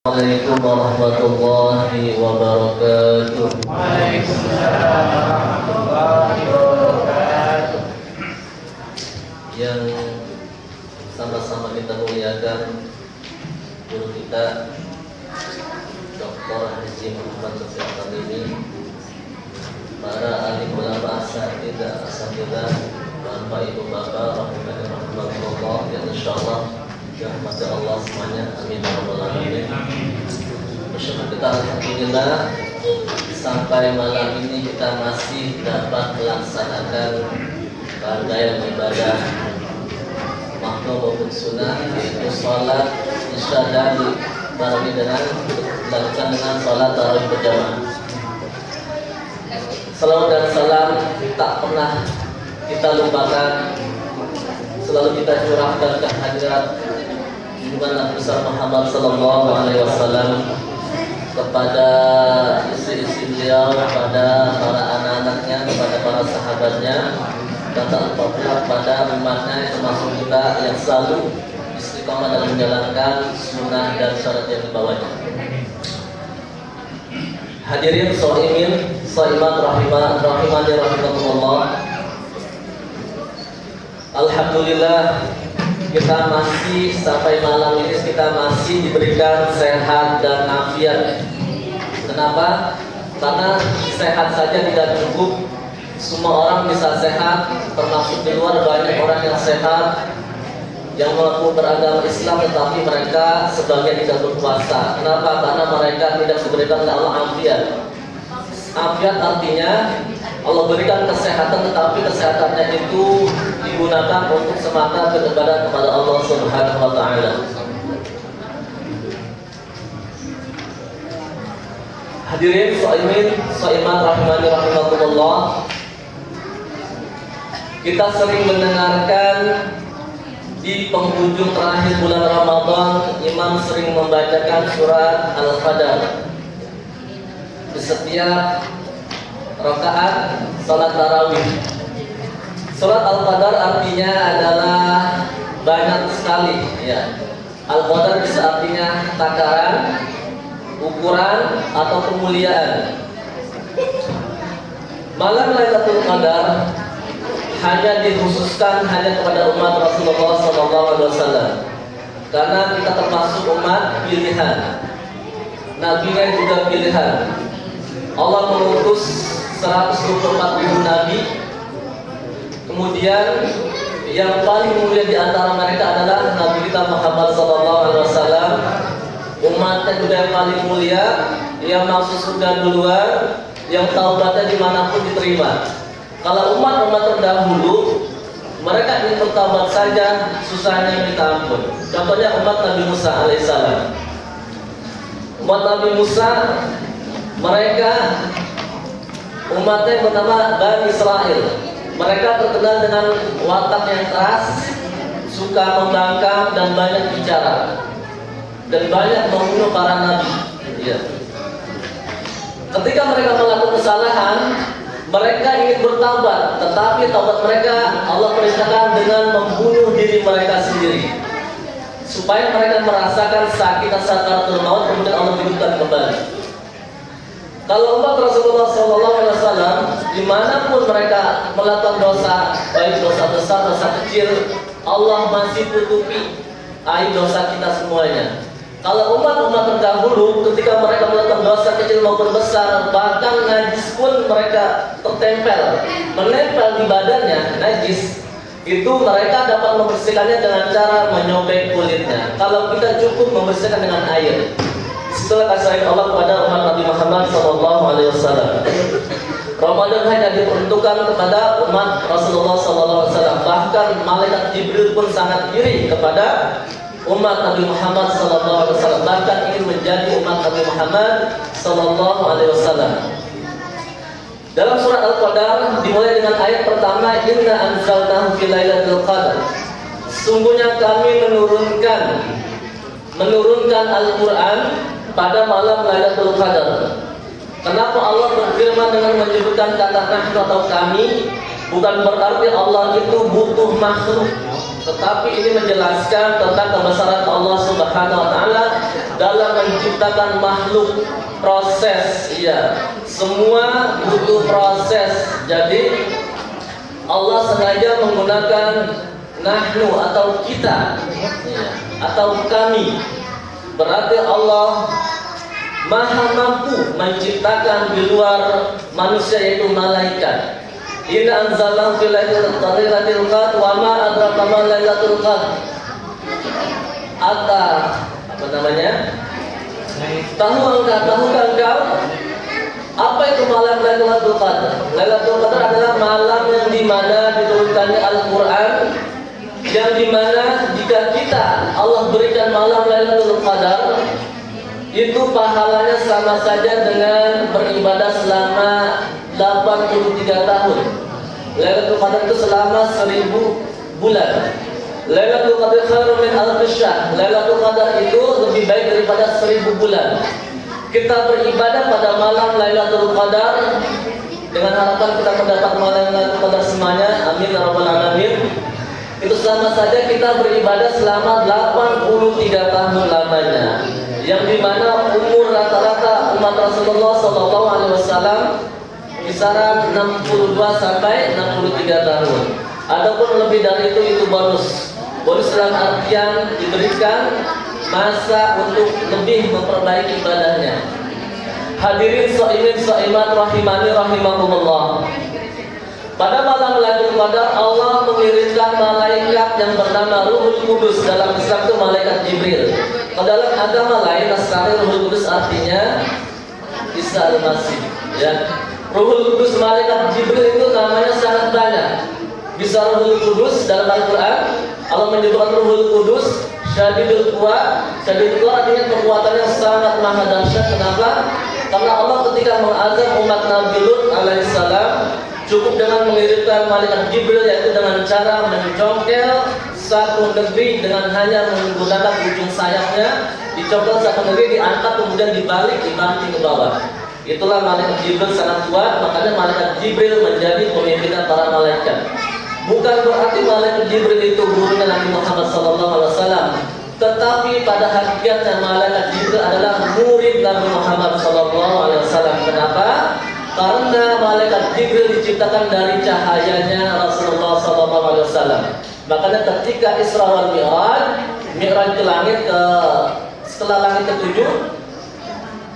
Assalamualaikum warahmatullahi wabarakatuh. Waalaikumsalam warahmatullahi wabarakatuh. Yang sama-sama kita muliakan guru kita Dr. Haji Muhammad Taufik Tamimi, para alim ulama asatidzah asatidzah, Bapak Ibu Bapak rahimahullah, yang insyaallah rahmat Allah semuanya, amin ya rabbal alamin. Bersyukur kita alhamdulillah sampai malam ini kita masih dapat melaksanakan rangkaian ibadah makhluk maupun sunnah, yaitu sholat isya dan tarawih dilakukan dengan sholat tarawih berjamaah. Salawat dan salam tak pernah kita lupakan, selalu kita curahkan ke hadirat junjungan Nabi Muhammad sallallahu alaihi wasallam, kepada istri-istri beliau, kepada para anak-anaknya, kepada para sahabatnya, dan tak lupa pula kepada umatnya, termasuk kita yang selalu istiqamah dalam menjalankan sunnah dan syarat yang dibawanya. Hadirin shaimin shaimat rahimani rahimakumullah. Alhamdulillah kita masih sampai malam ini kita masih diberikan sehat dan afiat. Kenapa? Karena sehat saja tidak cukup. Semua orang bisa sehat, termasuk di luar banyak orang yang sehat yang mengaku beragama Islam, tetapi mereka sebagian tidak berpuasa. Kenapa? Karena mereka tidak diberikan oleh Allah afiat. Afiat artinya Allah berikan kesehatan, tetapi kesehatannya itu digunakan untuk semata beribadah kepada Allah Subhanahu wa taala. Hadirin shaimin shaimat rahimani rahimakumullah. Kita sering mendengarkan di penghujung terakhir bulan Ramadan, imam sering membacakan surat Al-Qadar di setiap rakaat salat tarawih. Surat Al-Qadar artinya adalah banyak sekali, ya. Al-Qadar bisa artinya takaran, ukuran, atau kemuliaan. Malam Lailatul Qadar hanya dikhususkan hanya kepada umat Rasulullah SAW, karena kita termasuk umat pilihan. Nabinya juga pilihan. Allah mengutus 124.000 nabi. Kemudian yang paling mulia di antara mereka adalah Nabi kita Muhammad SAW. Umatnya juga yang paling mulia, yang masuk surga duluan, yang taubatnya dimanapun diterima. Kalau umat-umat terdahulu, mereka ingin bertaubat saja, susahnya minta ampun. Contohnya umat Nabi Musa alaihissalam. Umat Nabi Musa, mereka umatnya yang bernama Bani Israel. Mereka terkenal dengan watak yang keras, suka membangkang dan banyak bicara, dan banyak membunuh para nabi. Ya. Ketika mereka melakukan kesalahan, mereka ingin bertaubat, tetapi taubat mereka Allah perintahkan dengan membunuh diri mereka sendiri, supaya mereka merasakan sakit sakaratul maut, kemudian Allah hidupkan kembali. Kalau umat Rasulullah SAW, dimanapun mereka melakukan dosa, baik dosa besar, dosa kecil, Allah masih tutupi aib dosa kita semuanya. Kalau umat-umat terdahulu, ketika mereka melakukan dosa kecil maupun besar, bahkan najis pun mereka tertempel, menempel di badannya, najis, itu mereka dapat membersihkannya dengan cara menyobek kulitnya. Kalau kita cukup membersihkan dengan air. Setelah kasih sayang Allah kepada umat Nabi Muhammad SAW, Ramadan hanya diperuntukkan kepada umat Rasulullah SAW. Bahkan malaikat Jibril pun sangat iri kepada umat Nabi Muhammad SAW, bahkan ingin menjadi umat Nabi Muhammad SAW. Dalam surat Al-Qadar dimulai dengan ayat pertama, Inna anzalnahu fi lailatul qadar. Sungguhnya kami menurunkan Al-Quran pada malam Lailatul Qadar. Kenapa Allah berfirman dengan menyebutkan kata nahnu atau kami? Bukan berarti Allah itu butuh makhluk, tetapi ini menjelaskan tentang kebesaran Allah Subhanahu wa taala dalam menciptakan menciptakan makhluk, proses, iya, semua butuh proses. Jadi Allah sengaja menggunakan nahnu atau kita, iya, atau kami. Berarti Allah Maha mampu menciptakan di luar manusia, yaitu malaikat. Inna anzalnahu fi lailatul qadr wa ma adraka ma lailatul qadr. Apa namanya? Tahukah engkau apa itu malam Lailatul Qadar? Lailatul Qadar adalah malam yang dimana diturunkannya Al-Quran, yang dimana jika kita Allah berikan malam Lailatul Qadar, itu pahalanya sama saja dengan beribadah selama 83 tahun. Lailatul Qadar itu selama 1000 bulan. Lailatul Qadar khairun min alfi syahr. Lailatul Qadar itu lebih baik daripada 1000 bulan. Kita beribadah pada malam Lailatul Qadar dengan harapan kita mendapat malam Lailatul Qadar semuanya. Amin ya rabbal alamin. Itu sama saja kita beribadah selama 83 tahun lamanya. Yang dimana umur rata-rata umat Rasulullah SAW kisaran 62 sampai 63 tahun. Adapun lebih dari itu bonus. Bonus dalam artian diberikan masa untuk lebih memperbaiki ibadahnya. Hadirin shaimin shaimat rahimani rahimakumullah. Pada malam Lailatul Qadar Allah mengirimkan malaikat yang bernama Ruhul Kudus. Dalam Islam itu malaikat Jibril. Dalam agama lain asal Ruhul Kudus artinya Isa al-Masih, ya. Ruhul Kudus malaikat Jibril itu namanya sangat banyak. Bisa Ruhul Kudus dalam Al-Quran Allah menyebutkan Ruhul Kudus Syadidul Quwa. Syadidul Quwa artinya kekuatan yang sangat maha dahsyat. Kenapa? Karena Allah ketika mengazab umat Nabi Lut alaihissalam cukup dengan mengirimkan malaikat Jibril, yaitu dengan cara mencongkel satu negeri dengan hanya menggunakan ujung sayapnya. Dicongkel satu negeri, diangkat kemudian dibalik, dibanting ke bawah. Itulah malaikat Jibril sangat kuat. Makanya malaikat Jibril menjadi pemimpinan para malaikat. Bukan berarti malaikat Jibril itu gurunya Nabi Muhammad SAW, tetapi pada hakikatnya malaikat Jibril adalah murid Nabi Muhammad SAW. Kenapa? Karena malaikat Jibril diciptakan dari cahayanya Rasulullah SAW. Makanya ketika Isra wal Mi'raj ke langit setelah langit ke-7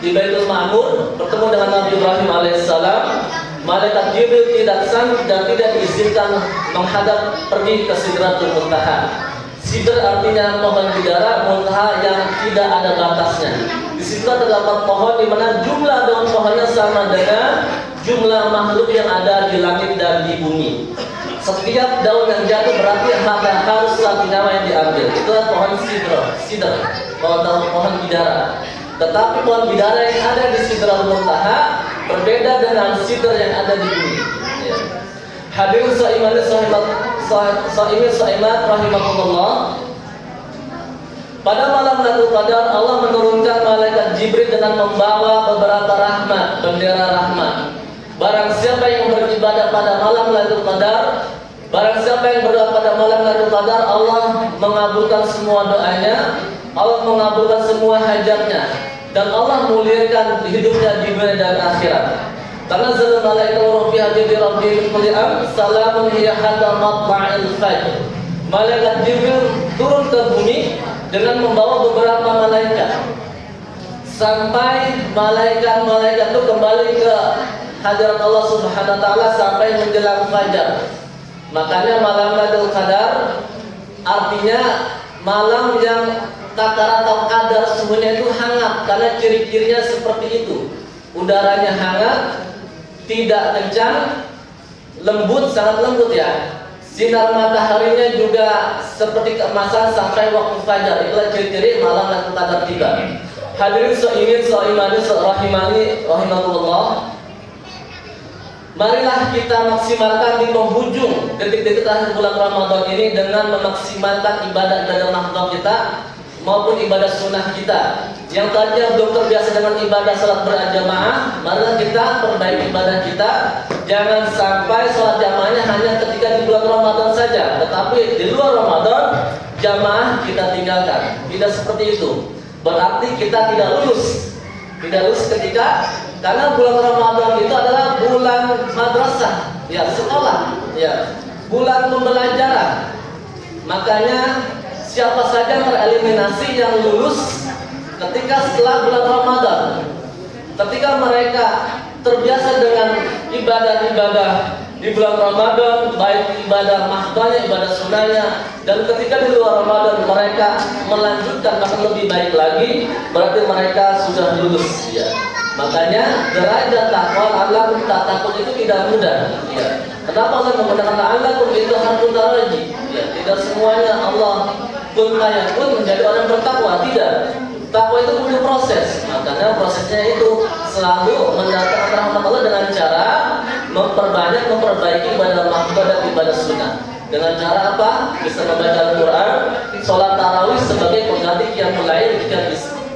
di Baitul Ma'mur bertemu dengan Nabi Ibrahim alaihissalam, malaikat Jibril tidak sanggup dan tidak diizinkan menghadap pergi ke Sidratul Muntaha. Sidr artinya pohon bidara, muntaha yang tidak ada batasnya. Di situ terdapat pohon di mana jumlah daun pohonnya sama dengan jumlah makhluk yang ada di langit dan di bumi. Setiap daun yang jatuh berarti harus satu nyawa yang diambil. Itulah pohon sidr, pohon bidara. Tetapi pohon bidara yang ada di Sidratul Muntaha berbeda dengan sidr yang ada di bumi. Ya. Hadirin shaimat rahimakumullah. Pada malam Lailatul Qadar Allah menurunkan malaikat Jibril dengan membawa beberapa rahmat, bendera rahmat. Barang siapa yang beribadah pada malam Lailatul Qadar, barang siapa yang berdoa pada malam Lailatul Qadar, Allah mengabulkan semua doanya, Allah mengabulkan semua hajatnya, dan Allah muliakan hidupnya di dunia dan akhirat. Tanazzalul malaikatu wa ruha bi rabbihim kulli am salamun hiya hatta matla'il fajr. Malaikat Jibril turun ke bumi dengan membawa beberapa malaikat sampai malaikat-malaikat itu kembali ke hadirat Allah Subhanahu wa taala sampai menjelang fajar. Makanya malam Lailatul Qadar artinya malam yang takar atau qadar semuanya itu hangat, karena ciri-cirinya seperti itu. Udaranya hangat, tidak kencang, lembut, sangat lembut ya. Sinar mataharinya juga seperti keemasan sampai waktu fajar. Itulah ciri-ciri malam Lailatul Qadar tiba. Hadirin shaimin rahimani rahimakumullah. Marilah kita maksimalkan di penghujung detik-detik akhir bulan Ramadan ini dengan memaksimalkan ibadah mahdoh kita maupun ibadah sunnah kita. Yang tadinya belum terbiasa dengan ibadah salat berjamaah, marilah kita perbaiki ibadah kita. Jangan sampai salat jamaahnya hanya ketika di bulan Ramadan saja, tetapi di luar Ramadan jamaah kita tinggalkan. Tidak seperti itu. berarti kita tidak lulus. Tidak lulus karena bulan Ramadan itu adalah bulan madrasah, ya sekolah, ya bulan pembelajaran. Makanya siapa saja tereliminasi yang lulus ketika setelah bulan Ramadan. Ketika mereka terbiasa dengan ibadah-ibadah di bulan Ramadan, baik ibadah mahdhahnya, ibadah sunnahnya, dan ketika di luar Ramadan mereka melanjutkan bahkan lebih baik lagi, berarti mereka sudah lulus, ya. Makanya derajat takwa Allah tak takut itu tidak mudah, ya. Kenapa Allah menggunakan Allah itu harus taraji? Ya, tidak semuanya Allah pun menjadi orang bertakwa, tidak. Takwa itu punya proses, makanya prosesnya itu selalu mendatangkan rahmat Allah dengan cara memperbaiki ibadah mahdhah dan ibadah sunnah. Dengan cara apa? Bisa membaca Al-Quran, sholat tarawih sebagai pengganti qiyamul lail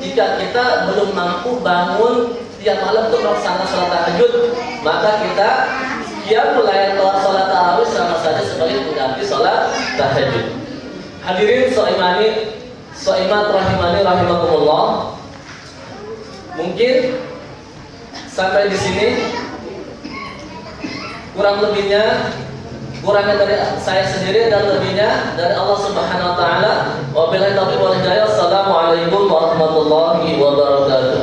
jika kita belum mampu bangun tiap malam untuk melaksanakan sholat tahajud, maka kita qiyamul lail atau sholat tarawih sama saja sebagai pengganti sholat tahajud. Hadirin soimat rahimani rahimakumullah. Mungkin sampai di sini, kurangnya dari saya sendiri dan lebihnya dari Allah Subhanahu wa taala. Wabillahi taufiq wal hidayah. Assalamualaikum warahmatullahi wabarakatuh.